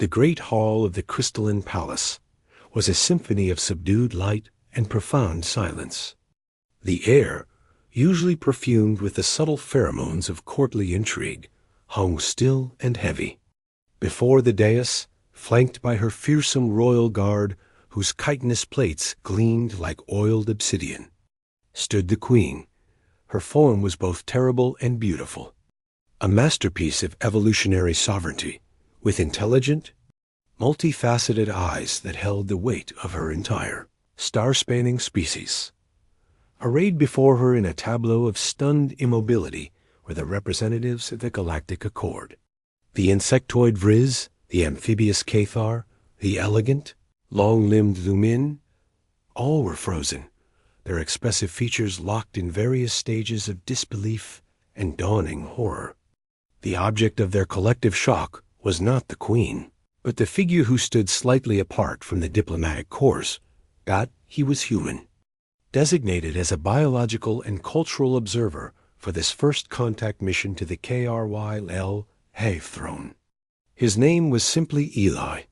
The great hall of the crystalline palace was a symphony of subdued light and profound silence. The air, usually perfumed with the subtle pheromones of courtly intrigue, hung still and heavy. Before the dais, flanked by her fearsome royal guard, whose chitinous plates gleamed like oiled obsidian, stood the queen. Her form was both terrible and beautiful, a masterpiece of evolutionary sovereignty, with intelligent, multifaceted eyes that held the weight of her entire, star-spanning species. Arrayed before her in a tableau of stunned immobility were the representatives of the Galactic Accord. The insectoid Vriz, the amphibious Cathar, the elegant, long-limbed Lumin, all were frozen, their expressive features locked in various stages of disbelief and dawning horror. The object of their collective shock was not the queen, but the figure who stood slightly apart from the diplomatic corps. That he was human, designated as a biological and cultural observer for this first contact mission to the KRYL Have throne. His name was simply Eli.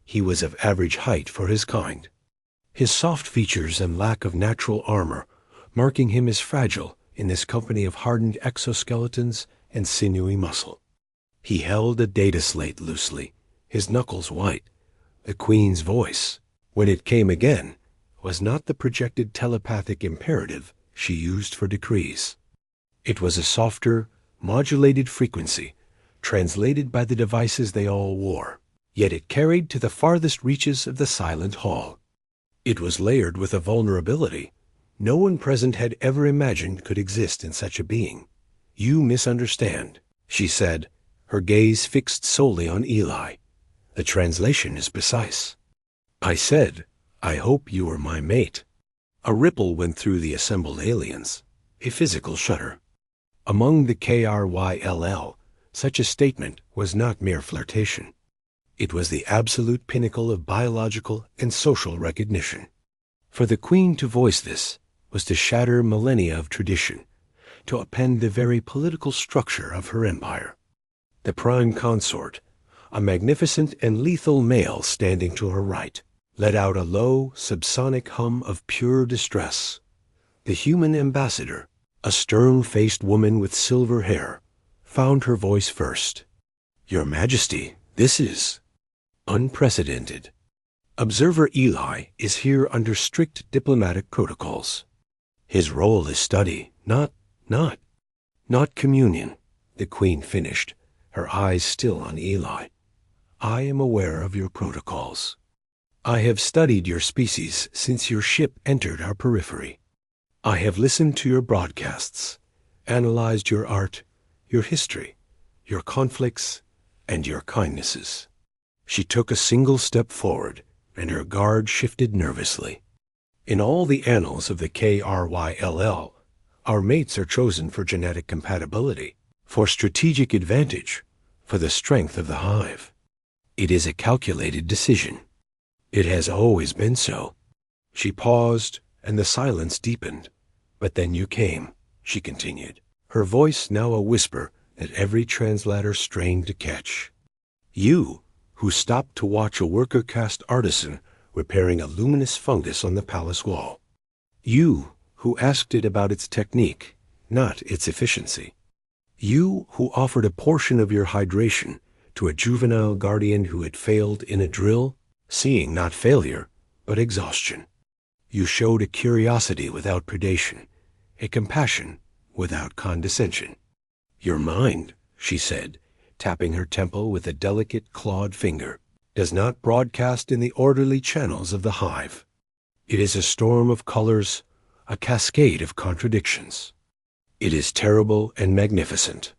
He was of average height for his kind, his soft features and lack of natural armor marking him as fragile in this company of hardened exoskeletons and sinewy muscle. He held a data slate loosely, his knuckles white. The queen's voice, when it came again, was not the projected telepathic imperative she used for decrees. It was a softer, modulated frequency, translated by the devices they all wore, yet it carried to the farthest reaches of the silent hall. It was layered with a vulnerability no one present had ever imagined could exist in such a being. "You misunderstand," she said, her gaze fixed solely on Eli. "The translation is precise. I said, I hope you are my mate." A ripple went through the assembled aliens, a physical shudder. Among the KRYLL, such a statement was not mere flirtation. It was the absolute pinnacle of biological and social recognition. For the queen to voice this was to shatter millennia of tradition, to upend the very political structure of her empire. The prime consort, a magnificent and lethal male standing to her right, let out a low, subsonic hum of pure distress. The human ambassador, a stern-faced woman with silver hair, found her voice first. "Your Majesty, this is unprecedented. Observer Eli is here under strict diplomatic protocols. His role is study, not communion," the queen finished, her eyes still on Eli. "I am aware of your protocols. I have studied your species since your ship entered our periphery. I have listened to your broadcasts, analyzed your art, your history, your conflicts, and your kindnesses." She took a single step forward, and her guard shifted nervously. "In all the annals of the KRYLL, our mates are chosen for genetic compatibility, for strategic advantage, for the strength of the hive. It is a calculated decision. It has always been so." She paused, and the silence deepened. "But then you came," she continued, her voice now a whisper that every translator strained to catch. "You, who stopped to watch a worker caste artisan repairing a luminous fungus on the palace wall. You, who asked it about its technique, not its efficiency. You, who offered a portion of your hydration to a juvenile guardian who had failed in a drill, seeing not failure, but exhaustion. You showed a curiosity without predation, a compassion without condescension. Your mind," she said, tapping her temple with a delicate clawed finger, "does not broadcast in the orderly channels of the hive. It is a storm of colors, a cascade of contradictions. It is terrible and magnificent.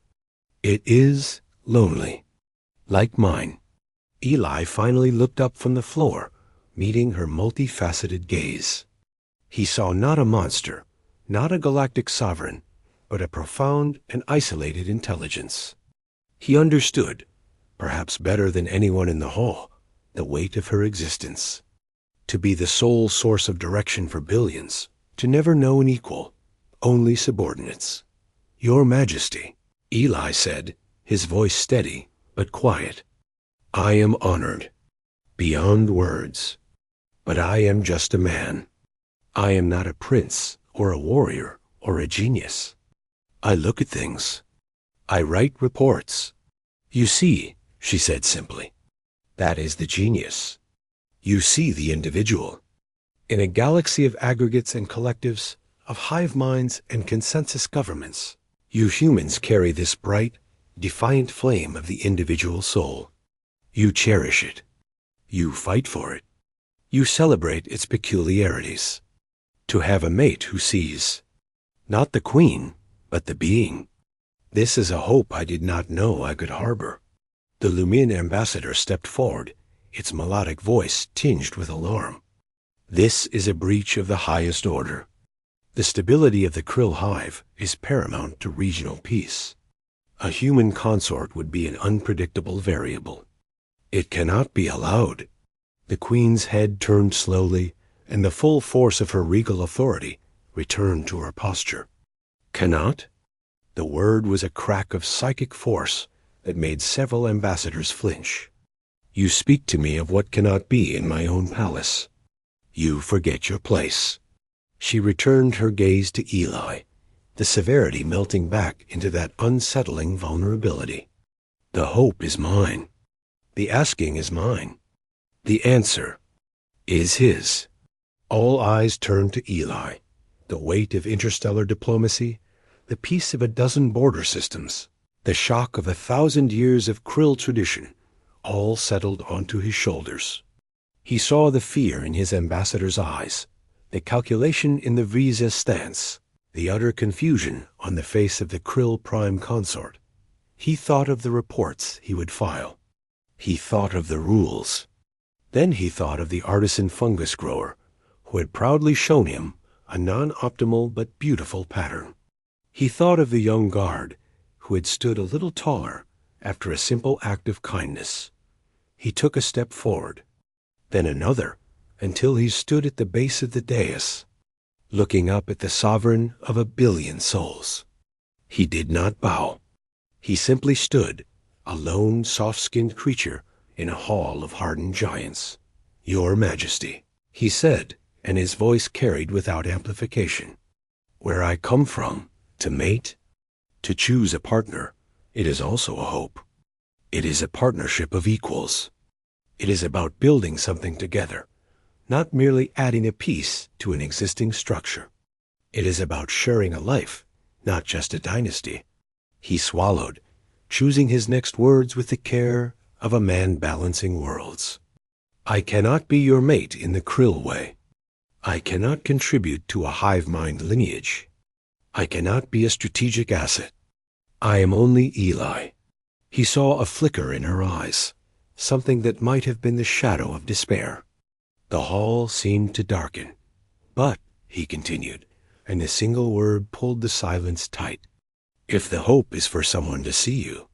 It is lonely, like mine." Eli finally looked up from the floor, meeting her multifaceted gaze. He saw not a monster, not a galactic sovereign, but a profound and isolated intelligence. He understood, perhaps better than anyone in the hall, the weight of her existence. To be the sole source of direction for billions, to never know an equal, only subordinates. "Your Majesty," Eli said, his voice steady but quiet, I am honored, beyond words, but I am just a man. I am not a prince or a warrior or a genius. I look at things. I write reports. You see, she said simply, that is the genius. You see the individual. In a galaxy of aggregates and collectives, of hive minds and consensus governments, you humans carry this bright, defiant flame of the individual soul. You cherish it. You fight for it. You celebrate its peculiarities. To have a mate who sees, not the queen, but the being. This is a hope I did not know I could harbor. The Lumin ambassador stepped forward, its melodic voice tinged with alarm. This is a breach of the highest order. The stability of the krill hive is paramount to regional peace. A human consort would be an unpredictable variable. It cannot be allowed. The queen's head turned slowly, and the full force of her regal authority returned to her posture. Cannot? The word was a crack of psychic force that made several ambassadors flinch. You speak to me of what cannot be in my own palace. You forget your place. She returned her gaze to Eli, the severity melting back into that unsettling vulnerability. The hope is mine. The asking is mine. The answer is his. All eyes turned to Eli, the weight of interstellar diplomacy, the peace of a dozen border systems, the shock of 1,000 years of krill tradition, all settled onto his shoulders. He saw the fear in his ambassador's eyes, the calculation in the visa's stance, the utter confusion on the face of the krill prime consort. He thought of the reports he would file. He thought of the rules. Then he thought of the artisan fungus grower who had proudly shown him a non-optimal but beautiful pattern. He thought of the young guard who had stood a little taller after a simple act of kindness. He took a step forward, then another, until he stood at the base of the dais, looking up at the sovereign of 1 billion souls. He did not bow. He simply stood, a lone, soft-skinned creature in a hall of hardened giants. Your Majesty, he said, and his voice carried without amplification. Where I come from, to mate, to choose a partner, it is also a hope. It is a partnership of equals. It is about building something together, not merely adding a piece to an existing structure. It is about sharing a life, not just a dynasty. He swallowed, choosing his next words with the care of a man balancing worlds. I cannot be your mate in the krill way. I cannot contribute to a hive mind lineage. I cannot be a strategic asset. I am only Eli. He saw a flicker in her eyes, something that might have been the shadow of despair. The hall seemed to darken. But, he continued, and a single word pulled the silence tight, if the hope is for someone to see you,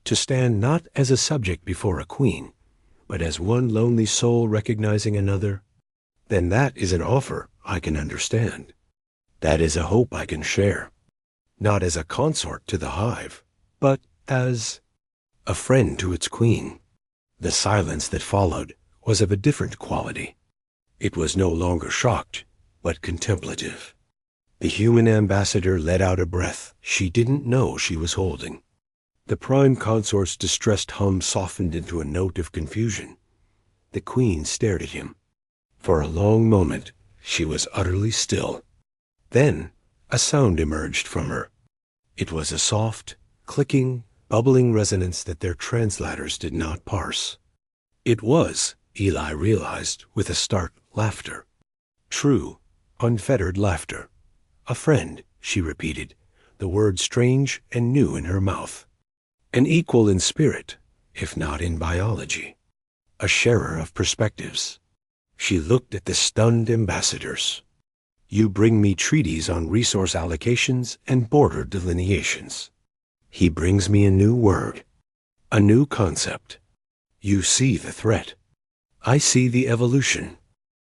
to stand not as a subject before a queen, but as one lonely soul recognizing another, then that is an offer I can understand. That is a hope I can share, not as a consort to the hive, but as a friend to its queen. The silence that followed was of a different quality. It was no longer shocked, but contemplative. The human ambassador let out a breath she didn't know she was holding. The prime consort's distressed hum softened into a note of confusion. The queen stared at him. For a long moment, she was utterly still. Then, a sound emerged from her. It was a soft, clicking, bubbling resonance that their translators did not parse. It was, Eli realized with a start, laughter. True, unfettered laughter. A friend, she repeated, the word strange and new in her mouth. An equal in spirit, if not in biology. A sharer of perspectives. She looked at the stunned ambassadors. You bring me treaties on resource allocations and border delineations. He brings me a new word, a new concept. You see the threat. I see the evolution.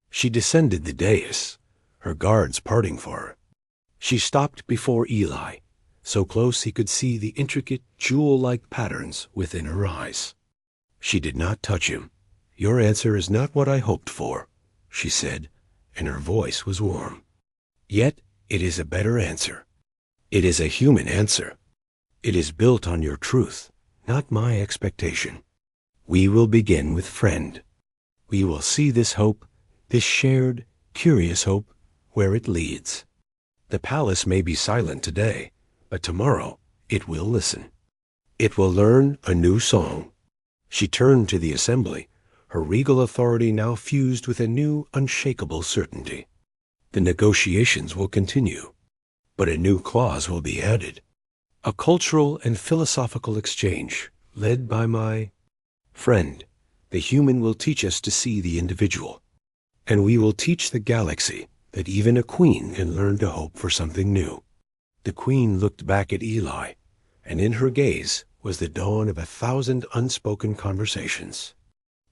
She descended the dais, her guards parting for her. She stopped before Eli, so close he could see the intricate, jewel-like patterns within her eyes. She did not touch him. "Your answer is not what I hoped for," she said, and her voice was warm. "Yet it is a better answer. It is a human answer. It is built on your truth, not my expectation. We will begin with friend. We will see this hope, this shared, curious hope, where it leads. The palace may be silent today, but tomorrow it will listen. It will learn a new song." She turned to the assembly, her regal authority now fused with a new, unshakable certainty. "The negotiations will continue, but a new clause will be added. A cultural and philosophical exchange, led by my friend. The human will teach us to see the individual, and we will teach the galaxy that even a queen can learn to hope for something new." The queen looked back at Eli, and in her gaze was the dawn of 1,000 unspoken conversations.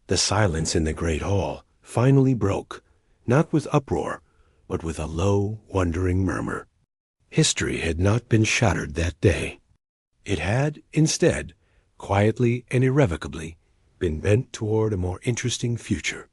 The silence in the great hall finally broke, not with uproar, but with a low, wondering murmur. History had not been shattered that day. It had, instead, quietly and irrevocably, been bent toward a more interesting future.